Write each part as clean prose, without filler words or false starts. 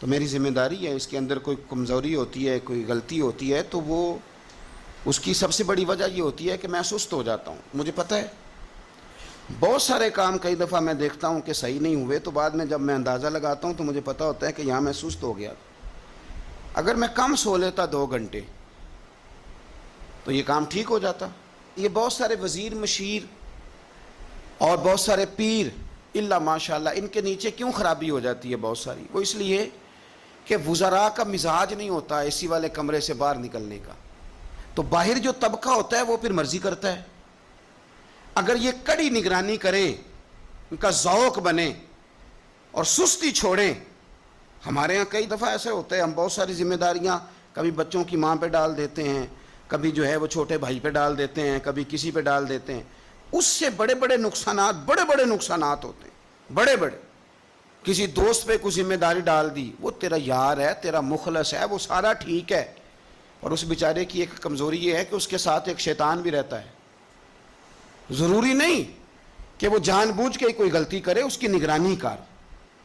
تو میری ذمہ داری ہے، اس کے اندر کوئی کمزوری ہوتی ہے، کوئی غلطی ہوتی ہے، تو وہ اس کی سب سے بڑی وجہ یہ ہوتی ہے کہ میں سست ہو جاتا ہوں. مجھے پتہ ہے بہت سارے کام کئی دفعہ میں دیکھتا ہوں کہ صحیح نہیں ہوئے، تو بعد میں جب میں اندازہ لگاتا ہوں تو مجھے پتہ ہوتا ہے کہ یہاں میں سست ہو گیا. اگر میں کم سو لیتا 2 گھنٹے تو یہ کام ٹھیک ہو جاتا. یہ بہت سارے وزیر مشیر اور بہت سارے پیر الا ماشاءاللہ ان کے نیچے کیوں خرابی ہو جاتی ہے بہت ساری؟ وہ اس لیے کہ وزراء کا مزاج نہیں ہوتا اے سی والے کمرے سے باہر نکلنے کا. تو باہر جو طبقہ ہوتا ہے وہ پھر مرضی کرتا ہے. اگر یہ کڑی نگرانی کرے، ان کا ذوق بنے اور سستی چھوڑیں. ہمارے ہاں کئی دفعہ ایسے ہوتا ہے، ہم بہت ساری ذمہ داریاں کبھی بچوں کی ماں پہ ڈال دیتے ہیں، کبھی جو ہے وہ چھوٹے بھائی پہ ڈال دیتے ہیں، کبھی کسی پہ ڈال دیتے ہیں. اس سے بڑے بڑے نقصانات ہوتے ہیں، بڑے بڑے. کسی دوست پہ کوئی ذمہ داری ڈال دی، وہ تیرا یار ہے، تیرا مخلص ہے، وہ سارا ٹھیک ہے، اور اس بیچارے کی ایک کمزوری یہ ہے کہ اس کے ساتھ ایک شیطان بھی رہتا ہے. ضروری نہیں کہ وہ جان بوجھ کے کوئی غلطی کرے، اس کی نگرانی کر،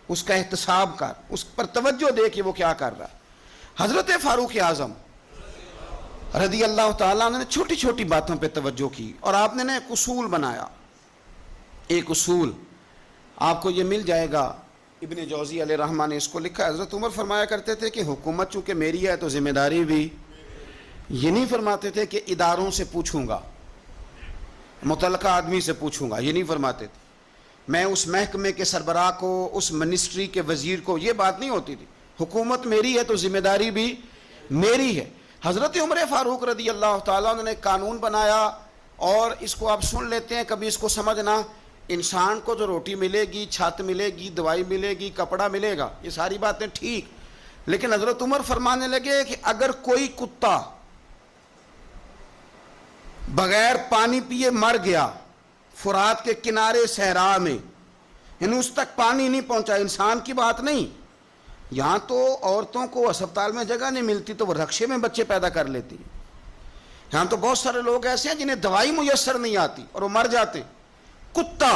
اس کا احتساب کر، اس پر توجہ دے کہ وہ کیا کر رہا ہے. حضرت فاروق اعظم رضی اللہ تعالیٰ عنہ نے چھوٹی چھوٹی باتوں پہ توجہ کی، اور آپ نے ایک اصول بنایا. ایک اصول آپ کو یہ مل جائے گا، ابن جوزی علیہ رحمہ نے اس کو لکھا. حضرت عمر فرمایا کرتے تھے کہ حکومت چونکہ میری ہے تو ذمہ داری بھی. یہ نہیں فرماتے تھے کہ اداروں سے پوچھوں گا، متعلقہ آدمی سے پوچھوں گا، یہ نہیں فرماتے تھے. میں اس محکمے کے سربراہ کو، اس منسٹری کے وزیر کو، یہ بات نہیں ہوتی تھی. حکومت میری ہے تو ذمہ داری بھی میری ہے. حضرت عمر فاروق رضی اللہ تعالیٰ عنہ نے قانون بنایا، اور اس کو آپ سن لیتے ہیں، کبھی اس کو سمجھنا. انسان کو جو روٹی ملے گی، چھت ملے گی، دوائی ملے گی، کپڑا ملے گا، یہ ساری باتیں ٹھیک، لیکن حضرت عمر فرمانے لگے کہ اگر کوئی کتا بغیر پانی پیے مر گیا فرات کے کنارے صحرا میں، یعنی اس تک پانی نہیں پہنچا، انسان کی بات نہیں. یہاں تو عورتوں کو ہسپتال میں جگہ نہیں ملتی تو وہ رکشے میں بچے پیدا کر لیتی ہیں. یہاں تو بہت سارے لوگ ایسے ہیں جنہیں دوائی میسر نہیں آتی اور وہ مر جاتے. کتا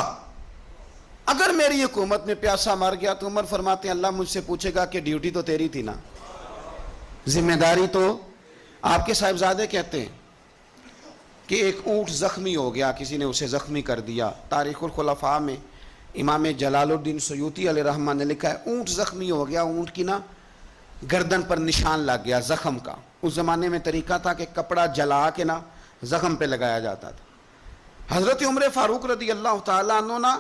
اگر میری حکومت میں پیاسا مر گیا تو عمر فرماتے ہیں اللہ مجھ سے پوچھے گا کہ ڈیوٹی تو تیری تھی نا، ذمہ داری تو آپ کے صاحبزادے کہتے ہیں کہ ایک اونٹ زخمی ہو گیا، کسی نے اسے زخمی کر دیا. تاریخ الخلفاء میں امام جلال الدین سیوطی علیہ رحمہ نے لکھا ہے اونٹ زخمی ہو گیا، اونٹ کی نا گردن پر نشان لگ گیا زخم کا. اس زمانے میں طریقہ تھا کہ کپڑا جلا کے نا زخم پہ لگایا جاتا تھا. حضرت عمر فاروق رضی اللہ تعالیٰ عنہ نا،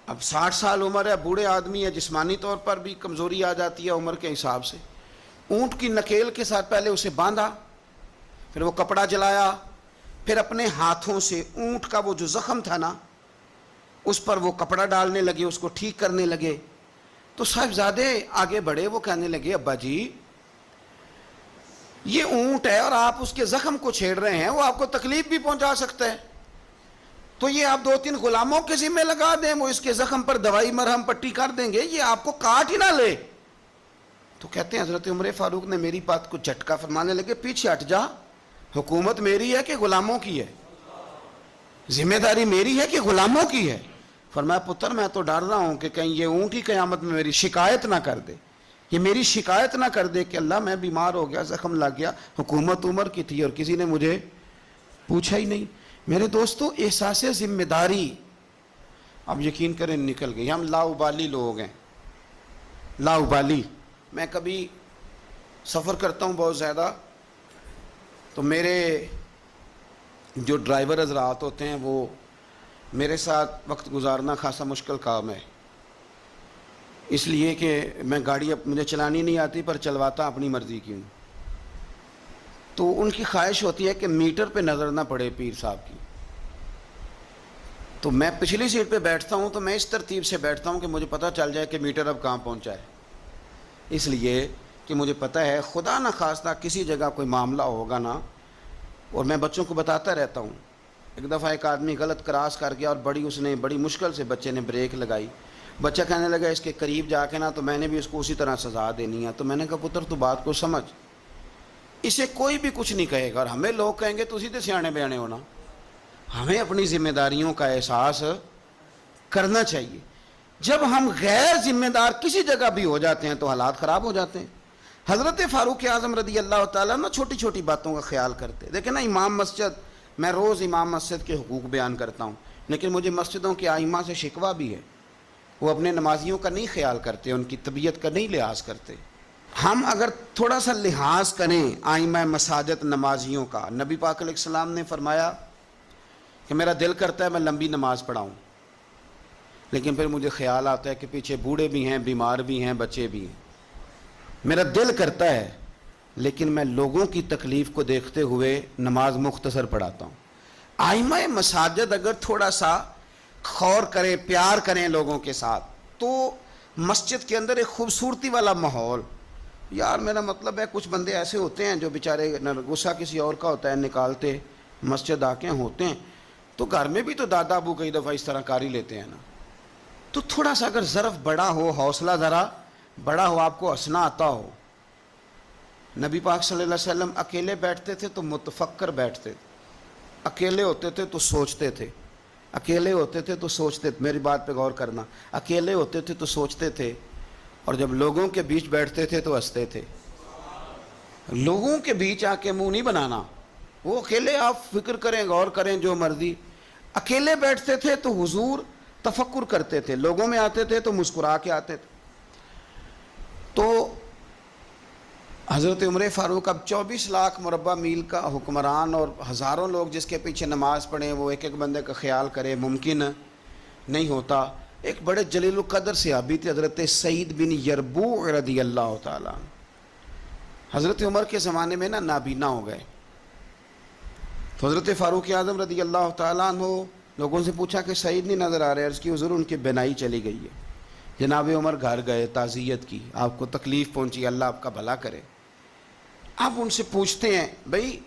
اب 60 سال عمر ہے، بوڑھے آدمی ہے، جسمانی طور پر بھی کمزوری آ جاتی ہے عمر کے حساب سے. اونٹ کی نکیل کے ساتھ پہلے اسے باندھا، پھر وہ کپڑا جلایا، پھر اپنے ہاتھوں سے اونٹ کا وہ جو زخم تھا نا اس پر وہ کپڑا ڈالنے لگے، اس کو ٹھیک کرنے لگے. تو صاحبزادے آگے بڑھے، وہ کہنے لگے ابا جی یہ اونٹ ہے اور آپ اس کے زخم کو چھیڑ رہے ہیں، وہ آپ کو تکلیف بھی پہنچا سکتا ہے، تو یہ آپ 2-3 غلاموں کے ذمہ لگا دیں، وہ اس کے زخم پر دوائی مرہم پٹی کر دیں گے، یہ آپ کو کاٹ ہی نہ لے. تو کہتے ہیں حضرت عمر فاروق نے میری بات کو جھٹکا، فرمانے لگے پیچھے ہٹ جا، حکومت میری ہے کہ غلاموں کی ہے؟ ذمہ داری میری ہے کہ غلاموں کی ہے؟ فرمایا پتر میں تو ڈر رہا ہوں کہ کہیں یہ اونٹ ہی قیامت میں میری شکایت نہ کر دے، یہ میری شکایت نہ کر دے کہ اللہ میں بیمار ہو گیا، زخم لگ گیا، حکومت عمر کی تھی اور کسی نے مجھے پوچھا ہی نہیں. میرے دوستو احساس ذمہ داری اب یقین کریں نکل گئی. ہم لاؤبالی لوگ ہیں، لاؤبالی. میں کبھی سفر کرتا ہوں بہت زیادہ، تو میرے جو ڈرائیور حضرات ہوتے ہیں وہ میرے ساتھ وقت گزارنا خاصا مشکل کام ہے، اس لیے کہ میں گاڑی مجھے چلانی نہیں آتی پر چلواتا اپنی مرضی کی ہوں. تو ان کی خواہش ہوتی ہے کہ میٹر پہ نظر نہ پڑے پیر صاحب کی. تو میں پچھلی سیٹ پہ بیٹھتا ہوں تو میں اس ترتیب سے بیٹھتا ہوں کہ مجھے پتہ چل جائے کہ میٹر اب کہاں پہنچا ہے، اس لیے کہ مجھے پتہ ہے خدا نہ خواستہ کسی جگہ کوئی معاملہ ہوگا نا. اور میں بچوں کو بتاتا رہتا ہوں. ایک دفعہ ایک آدمی غلط کراس کر گیا اور بڑی مشکل سے بچے نے بریک لگائی. بچہ کہنے لگا اس کے قریب جا کے نا تو میں نے بھی اس کو اسی طرح سزا دینی ہے. تو میں نے کہا پتر تو بات کو سمجھ، اسے کوئی بھی کچھ نہیں کہے گا، اور ہمیں لوگ کہیں گے تو اسی تے سیانے بیانے ہونا. ہمیں اپنی ذمہ داریوں کا احساس کرنا چاہیے. جب ہم غیر ذمہ دار کسی جگہ بھی ہو جاتے ہیں تو حالات خراب ہو جاتے ہیں. حضرت فاروق اعظم رضی اللہ تعالیٰ نا چھوٹی چھوٹی باتوں کا خیال کرتے. دیکھیں نا امام مسجد، میں روز امام مسجد کے حقوق بیان کرتا ہوں، لیکن مجھے مسجدوں کے ائمہ سے شکوہ بھی ہے، وہ اپنے نمازیوں کا نہیں خیال کرتے، ان کی طبیعت کا نہیں لحاظ کرتے. ہم اگر تھوڑا سا لحاظ کریں ائمہ مساجد نمازیوں کا، نبی پاک علیہ السلام نے فرمایا کہ میرا دل کرتا ہے میں لمبی نماز پڑھاؤں، لیکن پھر مجھے خیال آتا ہے کہ پیچھے بوڑھے بھی ہیں، بیمار بھی ہیں، بچے بھی ہیں. میرا دل کرتا ہے لیکن میں لوگوں کی تکلیف کو دیکھتے ہوئے نماز مختصر پڑھاتا ہوں. ائمہ مساجد اگر تھوڑا سا غور کریں، پیار کریں لوگوں کے ساتھ، تو مسجد کے اندر ایک خوبصورتی والا ماحول. یار میرا مطلب ہے کچھ بندے ایسے ہوتے ہیں جو بیچارے غصہ کسی اور کا ہوتا ہے نکالتے مسجد آ کے ہوتے ہیں، تو گھر میں بھی تو دادا ابو کئی دفعہ اس طرح کار ہی لیتے ہیں نا. تو تھوڑا سا اگر ظرف بڑا ہو، حوصلہ ذرا بڑا ہو، آپ کو ہنسنا آتا ہو. نبی پاک صلی اللہ علیہ وسلم اکیلے بیٹھتے تھے تو متفکر بیٹھتے تھے، اکیلے ہوتے تھے تو سوچتے تھے، اکیلے ہوتے تھے تو سوچتے تھے. میری بات پہ غور کرنا، اکیلے ہوتے تھے تو سوچتے تھے، اور جب لوگوں کے بیچ بیٹھتے تھے تو ہنستے تھے. لوگوں کے بیچ آ کے منہ نہیں بنانا، وہ اکیلے آپ فکر کریں، غور کریں جو مرضی. اکیلے بیٹھتے تھے تو حضور تفکر کرتے تھے، لوگوں میں آتے تھے تو مسکرا کے آتے تھے. تو حضرت عمر فاروق اب 24 لاکھ مربع میل کا حکمران اور ہزاروں لوگ جس کے پیچھے نماز پڑھیں، وہ ایک ایک بندے کا خیال کرے، ممکن نہیں ہوتا. ایک بڑے جلیل القدر صحابی تھے حضرت سعید بن یربوع رضی اللہ تعالیٰ. حضرت عمر کے زمانے میں نا نابینا ہو گئے، تو حضرت فاروق اعظم رضی اللہ تعالیٰ عنہ لوگوں سے پوچھا کہ سعید نہیں نظر آ رہے، عرض کی حضور ان کی بینائی چلی گئی ہے. جناب عمر گھر گئے، تعزیت کی، آپ کو تکلیف پہنچی، اللہ آپ کا بھلا کرے. آپ ان سے پوچھتے ہیں بھائی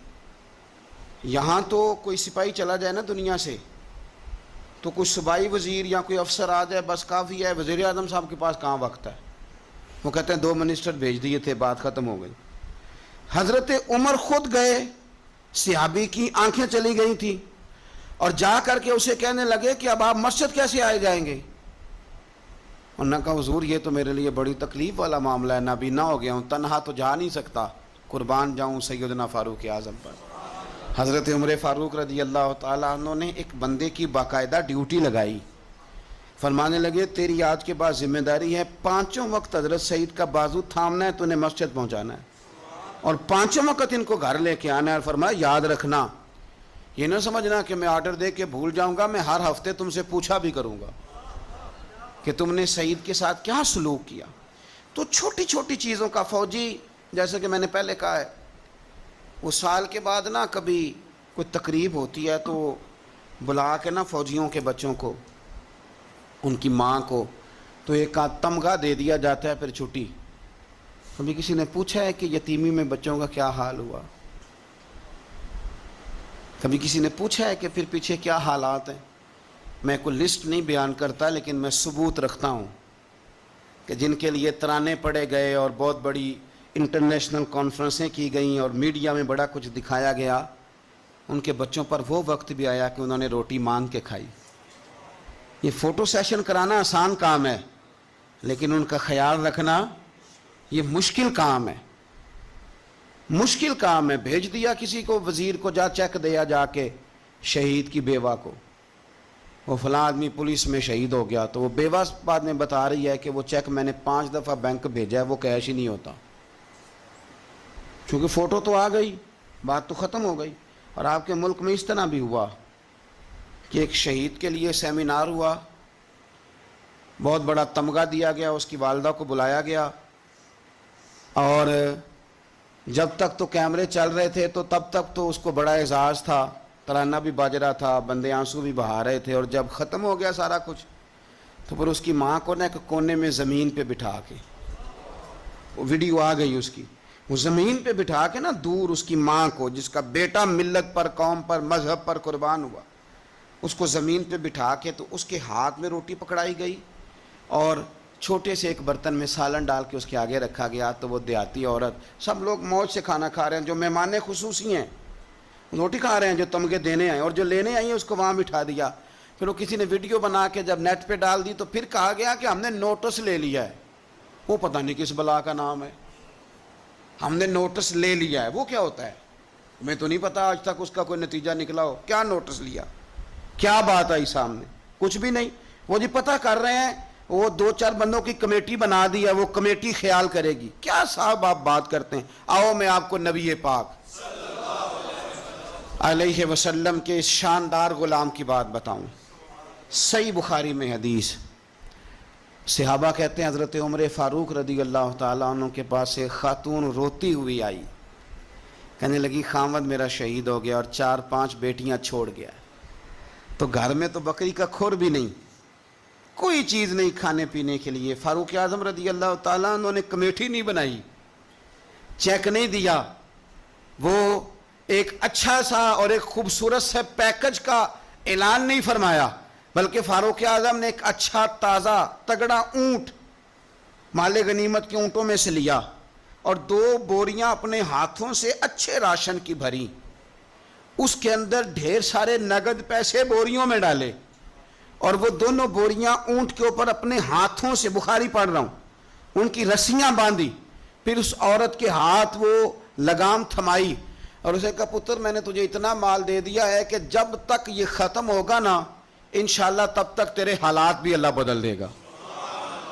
یہاں تو کوئی سپاہی چلا جائے نا دنیا سے تو کوئی صوبائی وزیر یا کوئی افسر آ جائے بس کافی ہے، وزیر اعظم صاحب کے پاس کہاں وقت ہے. وہ کہتے ہیں 2 منسٹر بھیج دیے تھے، بات ختم ہو گئی. حضرت عمر خود گئے، صحابی کی آنکھیں چلی گئی تھیں، اور جا کر کے اسے کہنے لگے کہ اب آپ مسجد کیسے آئے جائیں گے. انہوں نے کہا حضور یہ تو میرے لیے بڑی تکلیف والا معاملہ ہے، نابینا ہو گیا ہوں، تنہا تو جا نہیں سکتا، قربان جاؤں سیدنا فاروق اعظم پر. حضرت عمر فاروق رضی اللہ تعالیٰ عنہ نے ایک بندے کی باقاعدہ ڈیوٹی لگائی. فرمانے لگے تیری آج کے بعد ذمہ داری ہے 5 وقت حضرت سعید کا بازو تھامنا ہے، تو انہیں مسجد پہنچانا ہے، اور 5 وقت ان کو گھر لے کے آنا ہے. اور فرمایا یاد رکھنا، یہ نہ سمجھنا کہ میں آرڈر دے کے بھول جاؤں گا، میں ہر ہفتے تم سے پوچھا بھی کروں گا کہ تم نے سعید کے ساتھ کیا سلوک کیا. تو چھوٹی چھوٹی چیزوں کا فوجی، جیسے کہ میں نے پہلے کہا ہے، وہ سال کے بعد نا کبھی کوئی تقریب ہوتی ہے تو بلا کے نا فوجیوں کے بچوں کو، ان کی ماں کو، تو ایک آدھ تمغہ دے دیا جاتا ہے پھر چھٹی. کبھی کسی نے پوچھا ہے کہ یتیمی میں بچوں کا کیا حال ہوا؟ کبھی کسی نے پوچھا ہے کہ پھر پیچھے کیا حالات ہیں؟ میں کوئی لسٹ نہیں بیان کرتا، لیکن میں ثبوت رکھتا ہوں کہ جن کے لیے ترانے پڑے گئے اور بہت بڑی انٹرنیشنل کانفرنسیں کی گئیں اور میڈیا میں بڑا کچھ دکھایا گیا، ان کے بچوں پر وہ وقت بھی آیا کہ انہوں نے روٹی مانگ کے کھائی. یہ فوٹو سیشن کرانا آسان کام ہے، لیکن ان کا خیال رکھنا یہ مشکل کام ہے، مشکل کام ہے. بھیج دیا کسی کو، وزیر کو، جا چیک دیا جا کے شہید کی بیوہ کو، وہ فلاں آدمی پولیس میں شہید ہو گیا، تو وہ بیوہ بعد میں بتا رہی ہے کہ وہ چیک میں نے 5 دفعہ بینک بھیجا ہے، وہ کیش ہی نہیں ہوتا. چونکہ فوٹو تو آ گئی، بات تو ختم ہو گئی. اور آپ کے ملک میں اس طرح بھی ہوا کہ ایک شہید کے لیے سیمینار ہوا، بہت بڑا تمغہ دیا گیا، اس کی والدہ کو بلایا گیا، اور جب تک تو کیمرے چل رہے تھے تو تب تک تو اس کو بڑا اعزاز تھا، ترانہ بھی باج رہا تھا، بندے آنسو بھی بہا رہے تھے. اور جب ختم ہو گیا سارا کچھ تو پھر اس کی ماں کو نا ایک کونے میں زمین پہ بٹھا کے، وہ ویڈیو آ گئی اس کی، وہ زمین پہ بٹھا کے نا دور اس کی ماں کو، جس کا بیٹا ملت پر، قوم پر، مذہب پر قربان ہوا، اس کو زمین پہ بٹھا کے، تو اس کے ہاتھ میں روٹی پکڑائی گئی اور چھوٹے سے ایک برتن میں سالن ڈال کے اس کے آگے رکھا گیا. تو وہ دیہاتی عورت، سب لوگ موج سے کھانا کھا رہے ہیں، جو مہمان خصوصی ہیں روٹی کھا رہے ہیں، جو تمغے دینے آئے، اور جو لینے آئی ہیں اس کو وہاں بٹھا دیا. پھر وہ کسی نے ویڈیو بنا کے جب نیٹ پہ ڈال دی تو پھر کہا گیا کہ ہم نے نوٹس لے لیا ہے. وہ پتہ نہیں کس بلا کا نام ہے. ہم نے نوٹس لے لیا ہے وہ کیا ہوتا ہے؟ میں تو نہیں پتا آج تک اس کا کوئی نتیجہ نکلا ہو. کیا نوٹس لیا؟ کیا بات آئی سامنے؟ کچھ بھی نہیں. وہ جی پتہ کر رہے ہیں, وہ 2-4 بندوں کی کمیٹی بنا دی ہے, وہ کمیٹی خیال کرے گی. کیا صاحب آپ بات کرتے ہیں؟ آؤ میں آپ کو نبی پاک علیہ وسلم کے اس شاندار غلام کی بات بتاؤں. صحیح بخاری میں حدیث, صحابہ کہتے ہیں حضرت عمر فاروق رضی اللہ تعالیٰ عنہ کے پاس ایک خاتون روتی ہوئی آئی, کہنے لگی خامد میرا شہید ہو گیا اور 4-5 بیٹیاں چھوڑ گیا. تو گھر میں تو بکری کا کھور بھی نہیں, کوئی چیز نہیں کھانے پینے کے لیے. فاروق اعظم رضی اللہ تعالیٰ عنہ نے کمیٹی نہیں بنائی, چیک نہیں دیا, وہ ایک اچھا سا اور ایک خوبصورت سے پیکج کا اعلان نہیں فرمایا, بلکہ فاروق اعظم نے ایک اچھا تازہ تگڑا اونٹ مال غنیمت کے اونٹوں میں سے لیا اور 2 بوریاں اپنے ہاتھوں سے اچھے راشن کی بھری. اس کے اندر ڈھیر سارے نگد پیسے بوریوں میں ڈالے اور وہ دونوں بوریاں اونٹ کے اوپر اپنے ہاتھوں سے, بخاری پڑھ رہا ہوں, ان کی رسیاں باندھی. پھر اس عورت کے ہاتھ وہ لگام تھمائی اور اسے کہا پتر میں نے تجھے اتنا مال دے دیا ہے کہ جب تک یہ ختم ہوگا نا انشاءاللہ تب تک تیرے حالات بھی اللہ بدل دے گا.